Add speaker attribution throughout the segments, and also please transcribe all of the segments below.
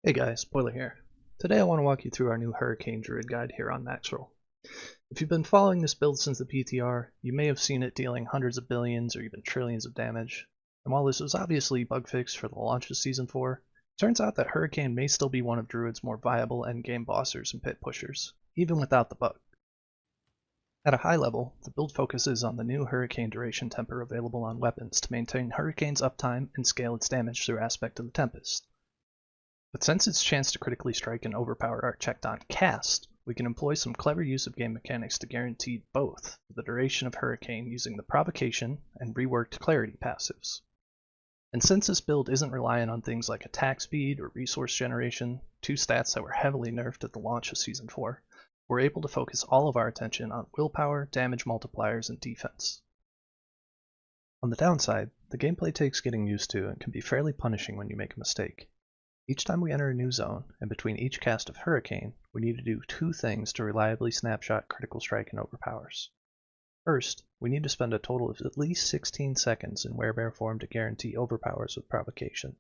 Speaker 1: Hey guys, Spoiler here. Today I want to walk you through our new Hurricane Druid guide here on Maxroll. If you've been following this build since the PTR, you may have seen it dealing hundreds of billions or even trillions of damage. And while this was obviously bug fixed for the launch of Season 4, it turns out that Hurricane may still be one of Druid's more viable endgame bossers and pit pushers, even without the bug. At a high level, the build focuses on the new Hurricane Duration temper available on weapons to maintain Hurricane's uptime and scale its damage through Aspect of the Tempest. But since its chance to critically strike and overpower are checked on cast, we can employ some clever use of game mechanics to guarantee both for the duration of Hurricane using the Provocation and reworked Clarity passives. And since this build isn't reliant on things like attack speed or resource generation, two stats that were heavily nerfed at the launch of Season 4, we're able to focus all of our attention on willpower, damage multipliers, and defense. On the downside, the gameplay takes getting used to and can be fairly punishing when you make a mistake. Each time we enter a new zone, and between each cast of Hurricane, we need to do two things to reliably snapshot Critical Strike and Overpowers. First, we need to spend a total of at least 16 seconds in Werebear form to guarantee Overpowers with Provocation.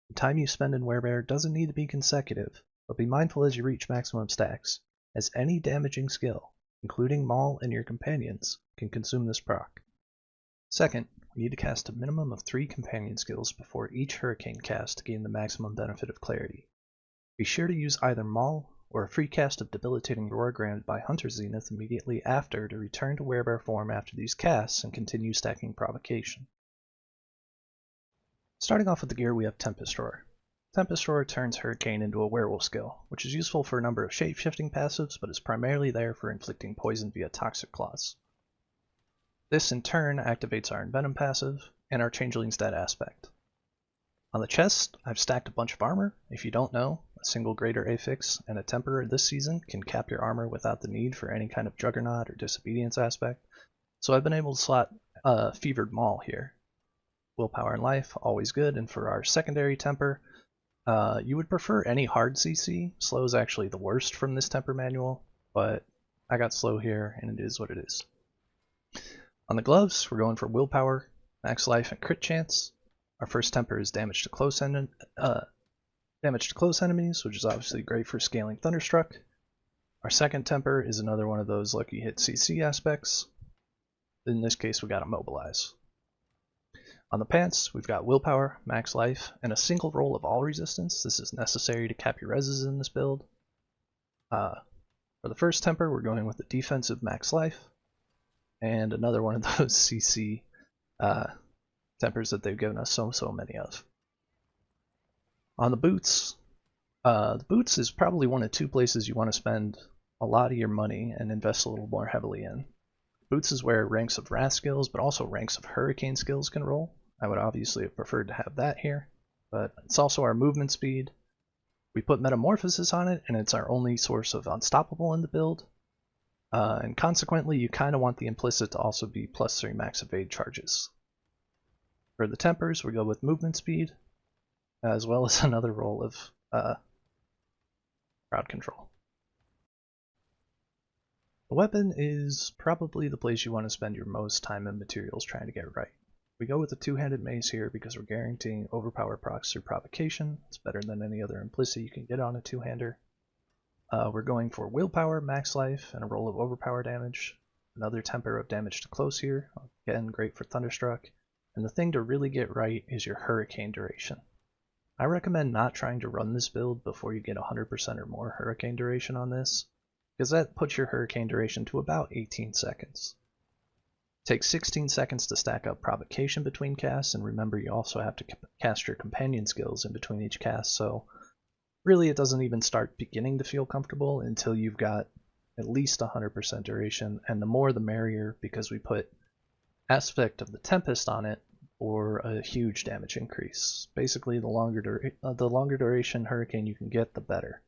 Speaker 1: The time you spend in Werebear doesn't need to be consecutive, but be mindful as you reach maximum stacks, as any damaging skill, including Maul and your companions, can consume this proc. Second, we need to cast a minimum of 3 companion skills before each Hurricane cast to gain the maximum benefit of Clarity. Be sure to use either Maul or a free cast of Debilitating Roar granted by Hunter Zenith immediately after to return to Werebear form after these casts and continue stacking Provocation. Starting off with the gear, we have Tempest Roar. Tempest Roar turns Hurricane into a werewolf skill, which is useful for a number of shape-shifting passives, but is primarily there for inflicting poison via Toxic Claws. This in turn activates our Envenom passive and our Changeling's Dead aspect. On the chest, I've stacked a bunch of armor. If you don't know, a single Greater Affix and a Temperer this season can cap your armor without the need for any kind of Juggernaut or Disobedience aspect, so I've been able to slot Fevered Maul here. Willpower and Life, always good, and for our secondary temper, you would prefer any hard CC. Slow is actually the worst from this temper manual, but I got slow here and it is what it is. On the gloves, we're going for willpower, max life, and crit chance. Our first temper is damage to close enemies, which is obviously great for scaling Thunderstruck. Our second temper is another one of those lucky hit CC aspects. In this case, we got Immobilize. On the pants, we've got willpower, max life, and a single roll of all resistance. This is necessary to cap your reses in this build. For the first temper, we're going with the defensive max life, and another one of those CC tempers that they've given us so many of. On the boots is probably one of two places you want to spend a lot of your money and invest a little more heavily in. Boots is where ranks of Wrath skills, but also ranks of Hurricane skills can roll. I would obviously have preferred to have that here, but it's also our movement speed. We put Metamorphosis on it, and it's our only source of Unstoppable in the build. And consequently, you kind of want the implicit to also be +3 max evade charges. For the tempers, we go with movement speed, as well as another roll of crowd control. The weapon is probably the place you want to spend your most time and materials trying to get right. We go with the two-handed mace here because we're guaranteeing overpower procs through provocation. It's better than any other implicit you can get on a two-hander. We're going for willpower, max life, and a roll of overpower damage. Another temper of damage to close here, again great for Thunderstruck. And the thing to really get right is your Hurricane duration. I recommend not trying to run this build before you get 100% or more Hurricane duration on this, because that puts your Hurricane duration to about 18 seconds. It takes 16 seconds to stack up Provocation between casts, and remember you also have to cast your companion skills in between each cast, so really it doesn't even start beginning to feel comfortable until you've got at least 100% duration, and the more the merrier because we put Aspect of the Tempest on it for a huge damage increase. Basically, the longer duration Hurricane you can get, the better.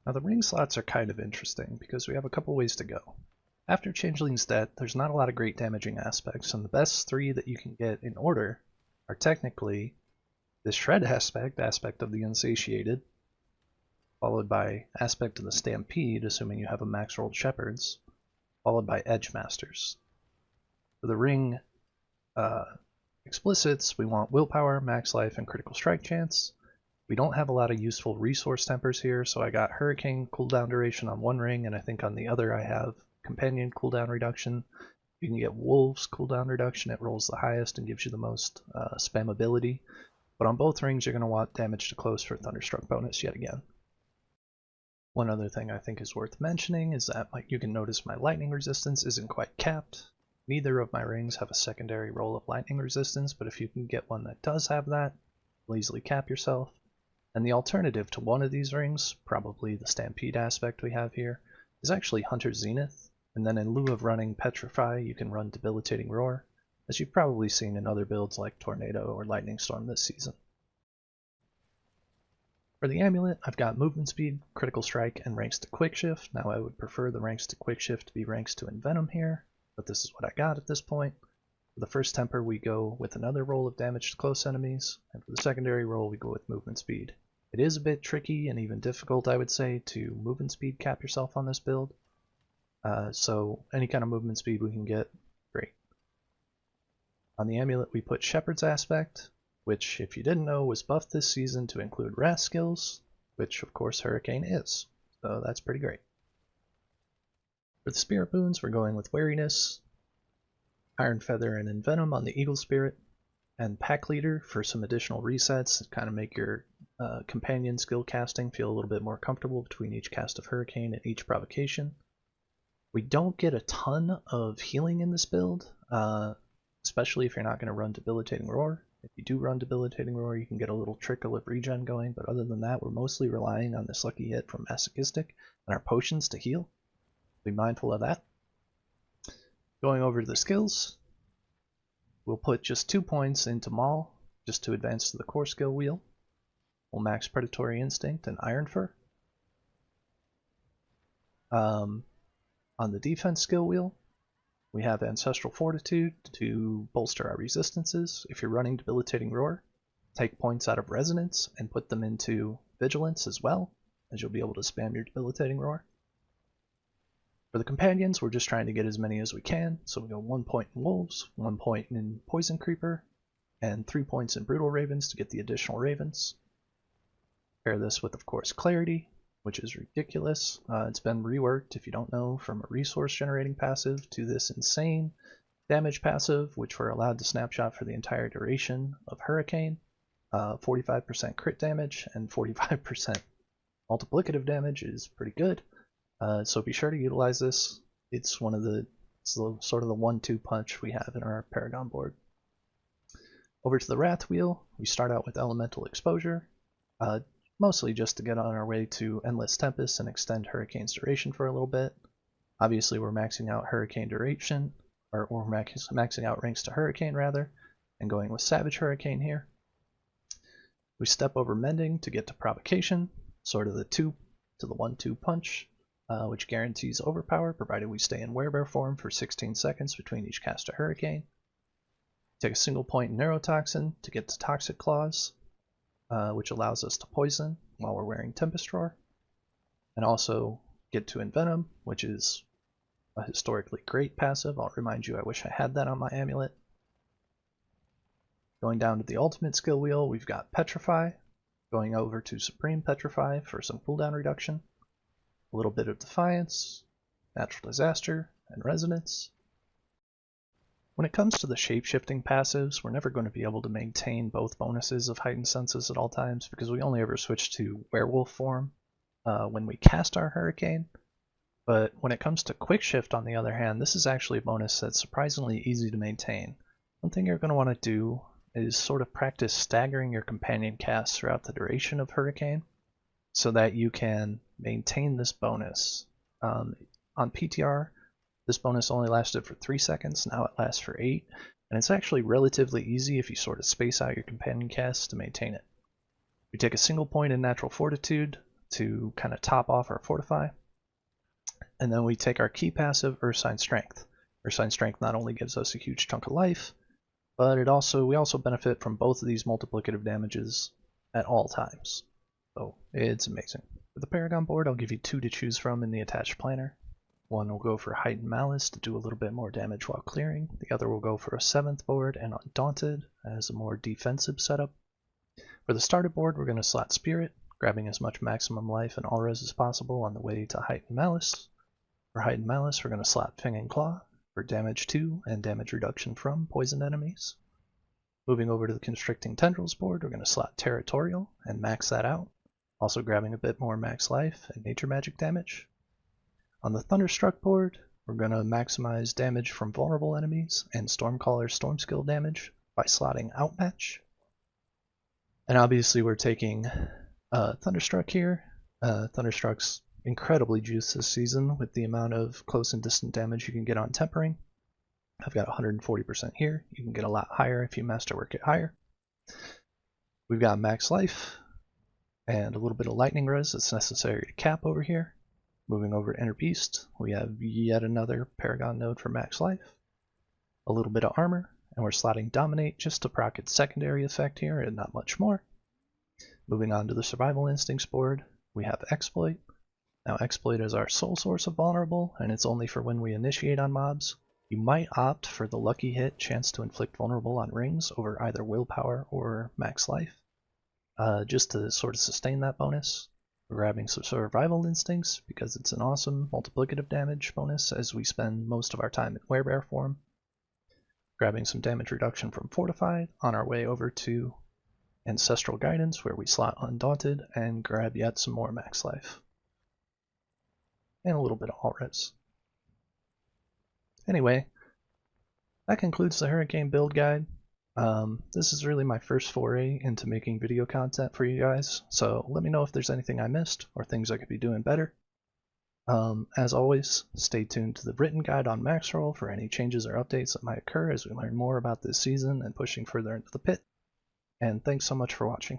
Speaker 1: Now the ring slots are kind of interesting because we have a couple ways to go. After Changeling's Death, there's not a lot of great damaging aspects, and the best 3 that you can get in order are technically the Shred aspect, Aspect of the Unsatiated, followed by Aspect of the Stampede, assuming you have a Maxrolled Shepherds, followed by Edge Masters. For the ring explicits, we want willpower, max life, and critical strike chance. We don't have a lot of useful resource tempers here, so I got Hurricane cooldown duration on one ring, and I think on the other I have Companion cooldown reduction. You can get Wolves cooldown reduction, it rolls the highest and gives you the most spammability. But on both rings you're going to want damage to close for Thunderstruck bonus yet again. One other thing I think is worth mentioning is that you can notice my lightning resistance isn't quite capped. Neither of my rings have a secondary roll of lightning resistance, but if you can get one that does have that, you'll easily cap yourself. And the alternative to one of these rings, probably the Stampede aspect we have here, is actually Hunter's Zenith, and then in lieu of running Petrify, you can run Debilitating Roar, as you've probably seen in other builds like Tornado or Lightning Storm this season. For the amulet, I've got movement speed, critical strike, and ranks to quick shift. Now I would prefer the ranks to quick shift to be ranks to envenom here, but this is what I got at this point. For the first temper we go with another roll of damage to close enemies, and for the secondary roll we go with movement speed. It is a bit tricky and even difficult, I would say, to movement speed cap yourself on this build. So any kind of movement speed we can get, great. On the amulet we put Shepherd's Aspect, which, if you didn't know, was buffed this season to include wrath skills, which of course Hurricane is, so that's pretty great. For the Spirit Boons, we're going with Wariness, Iron Feather and Envenom on the Eagle Spirit, and Pack Leader for some additional resets to kind of make your companion skill casting feel a little bit more comfortable between each cast of Hurricane and each provocation. We don't get a ton of healing in this build, especially if you're not going to run Debilitating Roar. If you do run Debilitating Roar, you can get a little trickle of regen going, but other than that, we're mostly relying on this lucky hit from Masochistic and our potions to heal. Be mindful of that. Going over to the skills, we'll put just 2 points into Maul, just to advance to the core skill wheel. We'll max Predatory Instinct and Iron Fur. On the defense skill wheel, we have Ancestral Fortitude to bolster our resistances. If you're running Debilitating Roar, take points out of Resonance and put them into Vigilance as well, as you'll be able to spam your Debilitating Roar. For the companions, we're just trying to get as many as we can, so we go 1 point in Wolves, 1 point in Poison Creeper, and 3 points in Brutal Ravens to get the additional Ravens. Pair this with, of course, Clarity, which is ridiculous. It's been reworked, if you don't know, from a resource generating passive to this insane damage passive, which we're allowed to snapshot for the entire duration of Hurricane. 45% crit damage and 45% multiplicative damage is pretty good. So be sure to utilize this. It's sort of the 1-2 punch we have in our Paragon board. Over to the Wrath wheel, we start out with Elemental Exposure. Mostly just to get on our way to Endless Tempest and extend Hurricane's duration for a little bit. Obviously we're maxing out Hurricane duration, or maxing out ranks to Hurricane rather, and going with Savage Hurricane here. We step over Mending to get to Provocation, sort of the 2 to the 1-2 punch, which guarantees Overpower provided we stay in Werebear form for 16 seconds between each cast of Hurricane. Take a single point in Neurotoxin to get to Toxic Claws, which allows us to poison while we're wearing Tempest Roar, and also get to Envenom, which is a historically great passive. I'll remind you, I wish I had that on my amulet. Going down to the ultimate skill wheel, we've got Petrify, going over to Supreme Petrify for some cooldown reduction, a little bit of Defiance, Natural Disaster, and Resonance. When it comes to the shape-shifting passives, we're never going to be able to maintain both bonuses of Heightened Senses at all times because we only ever switch to Werewolf form when we cast our Hurricane. But when it comes to Quick Shift, on the other hand, this is actually a bonus that's surprisingly easy to maintain. One thing you're going to want to do is sort of practice staggering your companion casts throughout the duration of Hurricane so that you can maintain this bonus. On PTR, this bonus only lasted for 3 seconds, now it lasts for 8, and it's actually relatively easy if you sort of space out your companion casts to maintain it. We take a single point in Natural Fortitude to kind of top off our Fortify, and then we take our key passive, Ursine Strength. Ursine Strength not only gives us a huge chunk of life, but we also benefit from both of these multiplicative damages at all times. So it's amazing. For the Paragon board, I'll give you 2 to choose from in the attached planner. One will go for Heightened Malice to do a little bit more damage while clearing. The other will go for a 7th board and Undaunted as a more defensive setup. For the starter board, we're going to slot Spirit, grabbing as much maximum life and auras as possible on the way to Heightened Malice. For Heightened Malice, we're going to slot Fang and Claw for damage to and damage reduction from poisoned enemies. Moving over to the Constricting Tendrils board, we're going to slot Territorial and max that out, also grabbing a bit more max life and nature magic damage. On the Thunderstruck board, we're going to maximize damage from vulnerable enemies and Stormcaller's Storm Skill damage by slotting Outmatch. And obviously we're taking Thunderstruck here. Thunderstruck's incredibly juiced this season with the amount of close and distant damage you can get on Tempering. I've got 140% here. You can get a lot higher if you masterwork it higher. We've got max life and a little bit of lightning res that's necessary to cap over here. Moving over to Inner Beast, we have yet another Paragon node for max life, a little bit of armor, and we're slotting Dominate just to proc its secondary effect here and not much more. Moving on to the Survival Instincts board, we have Exploit. Now Exploit is our sole source of vulnerable, and it's only for when we initiate on mobs. You might opt for the lucky hit chance to inflict vulnerable on rings over either willpower or max life, just to sort of sustain that bonus. We're grabbing some Survival Instincts because it's an awesome multiplicative damage bonus as we spend most of our time in Werebear form. Grabbing some damage reduction from Fortified on our way over to Ancestral Guidance where we slot Undaunted and grab yet some more max life. And a little bit of all-res. Anyway, that concludes the Hurricane build guide. This is really my first foray into making video content for you guys, so let me know if there's anything I missed or things I could be doing better. As always, stay tuned to the written guide on Maxroll for any changes or updates that might occur as we learn more about this season and pushing further into the pit. And thanks so much for watching.